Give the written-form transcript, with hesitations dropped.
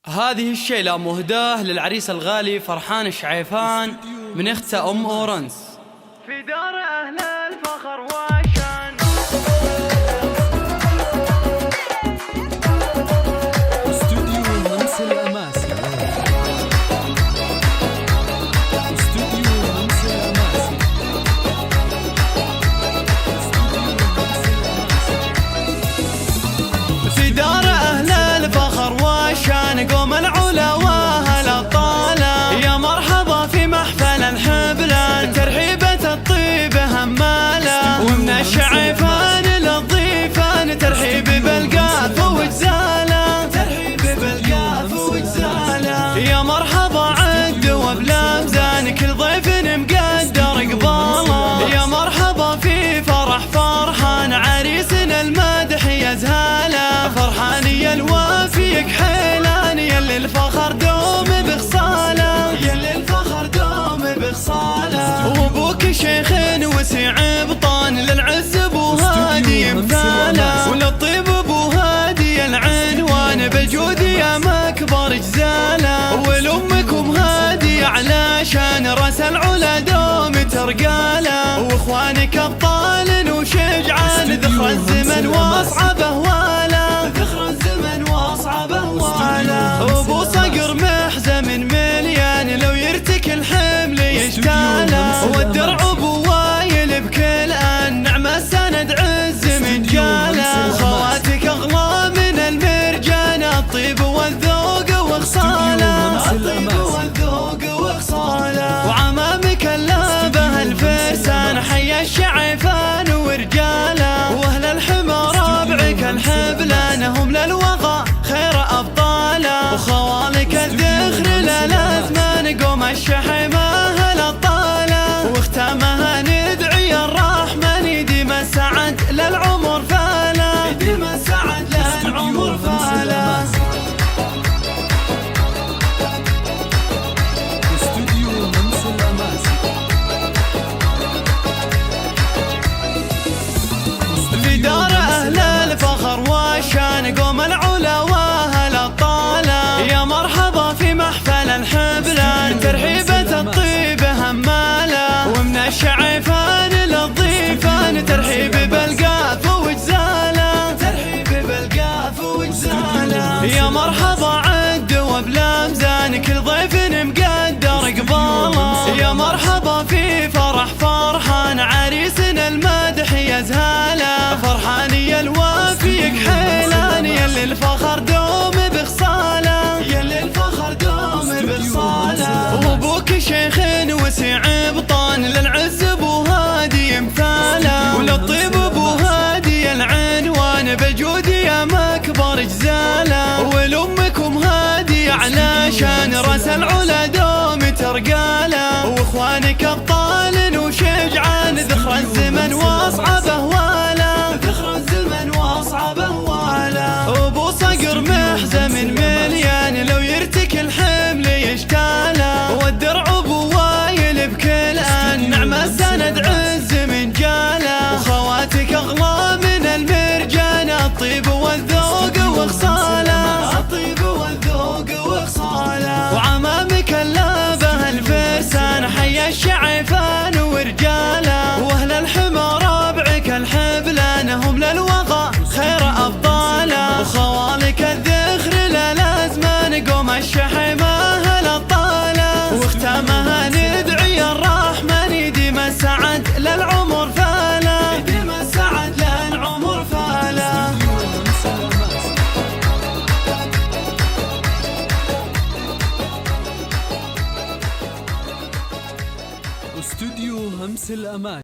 هذه الشيلة مهداه للعريس الغالي فرحان الشعيفان من اخته أم أورنس في دار أهل الفخر وشان. استوديو همس الأماسي. استوديو همس الأماسي. في دار أهل الفخر وشان قوم العلا وأهل الطالة، يا مرحبا في محفل الحبلان ترحيبة الطيب همالة، ومن الشعيفان للضيفان ترحيب بالقاف وجزالة، ترحيب بالقاف وجزالة، يا مرحبا عد وبلا مزان كل ضيف مقدر قباله، يا مرحبا في فرح فرحان عريسنا المدح يزهاله، فرحان يا الوافيك حيلان يلي الفخر دوم بخصاله، يلي الفخر دوم بخصاله، وابوك شيخ وسيع بطان للعز ابو هادي مثاله، وللطيب ابو هادي العنوان بجود يا مكبر جزاله، ولامكم هادي علشان راس العلا دوم ترقاله، واخوانك ابطال وشجعان ذخر الزمن واصعب اهواله، ذخر الزمن واصعب اهواله، ابو صقر محزم مليان لو يرتك الحمل يشتاله، والدرع ابو وايل بكل النعمه السند عز من جاله، خواتك اغلى من المرجان الطيب والذوق وخصاله، الطيب والذوق وخصاله، وعمامك اللابه الفرسان حي الشعيفان ورجاله، واهل الحمى ربعك الحبلان هم للوغى خير ابطاله، وخوالك الذخر للازمان قوم الشحيمه اهل الطاله، واختامها ندعي الرحمن يديم السعد للعمر فاله، يديم السعد للعمر فاله. استوديو همس الأماسي. في دار أهل الفخر وشان قوم العلا وأهل الطالة، يا مرحبا في محفل الحبلان ترحيبة الطيب همالة، ومن الشعيفان للضيفان ترحيب بالقاف وجزالة، ترحيب بالقاف وجزالة، يا مرحبا عد وبلا مزان كل ضيف مقدر قباله، يا مرحبا في فرح فرحان عريسنا المدح يزهاله، فرحان يا الوافيك حيلان يلي الفخر دوم بخصاله، يلي الفخر دوم بخصاله، وابوك شيخ وسيع بطان للعز ابو هادي مثاله، وللطيب ابو هادي العنوان بجود يا مكبر جزاله، ولامكم هادي علشان راس العلا دوم ترقاله، واخوانك ابطال وشجعان ذخر الزمن واصعب اهواله، ذخر الزمن واصعب اهواله، ابو صقر محزم مليان لو يرتك الحمل يشتاله، والدرع ابو وايل بكل النعمه السند عز من جاله، وخواتك اغلى من المرجان الطيب والذوق وخصاله، الطيب والذوق وخصاله، وعمامك اللابه الفرسان حي الشعيفان ورجاله، واهل الحمى ربعك الحبلان هم للوغى خير ابطاله، وخوالك الذخر للازمان قوم الشحيمه اهل الطاله، واختامها ندعي الرحمن يديم السعد للعمر فاله، يديم السعد للعمر فاله. استوديو همس الأماسي.